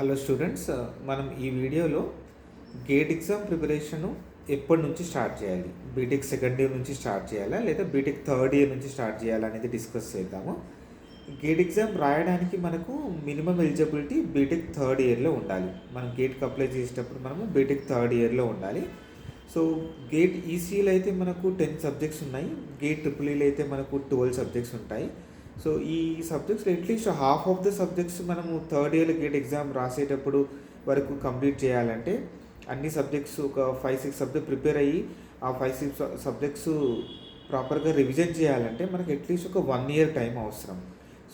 Hello students, మనం ఈ వీడియోలో గేట్ ఎగ్జామ్ ప్రిపరేషను ఎప్పటి నుంచి స్టార్ట్ చేయాలి, బీటెక్ సెకండ్ ఇయర్ నుంచి స్టార్ట్ చేయాలా లేదా బీటెక్ థర్డ్ ఇయర్ నుంచి స్టార్ట్ చేయాలా అనేది డిస్కస్ చేద్దాము. గేట్ ఎగ్జామ్ రాయడానికి మనకు మినిమం ఎలిజిబిలిటీ బీటెక్ థర్డ్ ఇయర్లో ఉండాలి. మనం గేట్కి అప్లై చేసేటప్పుడు మనము బీటెక్ థర్డ్ ఇయర్లో ఉండాలి. సో గేట్ ఈసీలో అయితే మనకు 10 సబ్జెక్ట్స్ ఉన్నాయి, గేట్ ట్రిపుల్ అయితే మనకు 12 సబ్జెక్ట్స్ ఉంటాయి. సో ఈ సబ్జెక్ట్స్లో at least half of the subjects మనము థర్డ్ ఇయర్ గేట్ ఎగ్జామ్ రాసేటప్పుడు వరకు కంప్లీట్ చేయాలంటే అన్ని సబ్జెక్ట్స్ ఒక 5-6 సబ్జెక్ట్ ప్రిపేర్ అయ్యి ఆ 5-6 సబ్జెక్ట్స్ ప్రాపర్గా రివిజన్ చేయాలంటే మనకి అట్లీస్ట్ ఒక 1 ఇయర్ టైం అవసరం.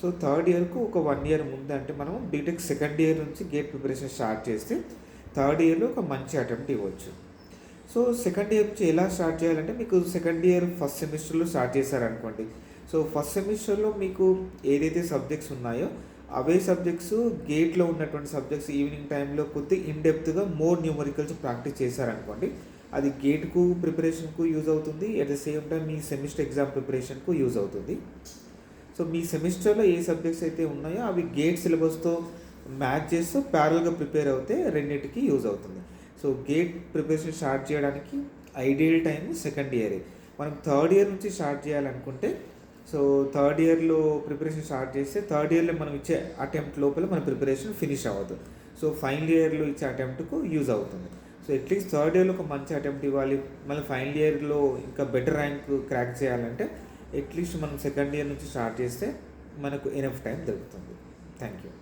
సో థర్డ్ ఇయర్కు ఒక 1 ఇయర్ ముందు అంటే మనం బీటెక్ సెకండ్ ఇయర్ నుంచి గేట్ ప్రిపరేషన్ స్టార్ట్ చేస్తే థర్డ్ ఇయర్లో ఒక మంచి అటెంప్ట్ ఇవ్వచ్చు. సో సెకండ్ ఇయర్ నుంచి ఎలా స్టార్ట్ చేయాలంటే మీకు సెకండ్ ఇయర్ ఫస్ట్ సెమిస్టర్లో స్టార్ట్ చేశారనుకోండి. సో ఫస్ట్ సెమిస్టర్లో మీకు ఏదైతే సబ్జెక్ట్స్ ఉన్నాయో అవే సబ్జెక్ట్స్ గేట్లో ఉన్నటువంటి సబ్జెక్ట్స్ ఈవినింగ్ టైంలో కొద్ది ఇన్డెప్త్గా మోర్ న్యూమరికల్స్ ప్రాక్టీస్ చేశారనుకోండి, అది గేట్కు ప్రిపరేషన్కు యూజ్ అవుతుంది, అట్ ద సేమ్ టైం మీ సెమిస్టర్ ఎగ్జామ్ ప్రిపరేషన్కు యూజ్ అవుతుంది. సో మీ సెమిస్టర్లో ఏ సబ్జెక్ట్స్ అయితే ఉన్నాయో అవి గేట్ సిలబస్తో మ్యాచ్ చేస్తూ ప్యారల్గా ప్రిపేర్ అవుతే రెండింటికి యూజ్ అవుతుంది. సో గేట్ ప్రిపరేషన్ స్టార్ట్ చేయడానికి ఐడియల్ టైం సెకండ్ ఇయరే. మనం థర్డ్ ఇయర్ నుంచి స్టార్ట్ చేయాలనుకుంటే సో థర్డ్ ఇయర్లో ప్రిపరేషన్ స్టార్ట్ చేస్తే థర్డ్ ఇయర్లో మనం ఇచ్చే అటెంప్ట్ లోపల మన ప్రిపరేషన్ ఫినిష్ అవ్వదు. సో ఫైనల్ ఇయర్లో ఇచ్చే అటెంప్ట్కు యూజ్ అవుతుంది. సో అట్లీస్ట్ థర్డ్ ఇయర్లో ఒక మంచి అటెంప్ట్ ఇవ్వాలి, మళ్ళీ ఫైనల్ ఇయర్లో ఇంకా బెటర్ ర్యాంక్ క్రాక్ చేయాలంటే అట్లీస్ట్ మనం సెకండ్ ఇయర్ నుంచి స్టార్ట్ చేస్తే మనకు ఎనఫ్ టైం దొరుకుతుంది. Thank you.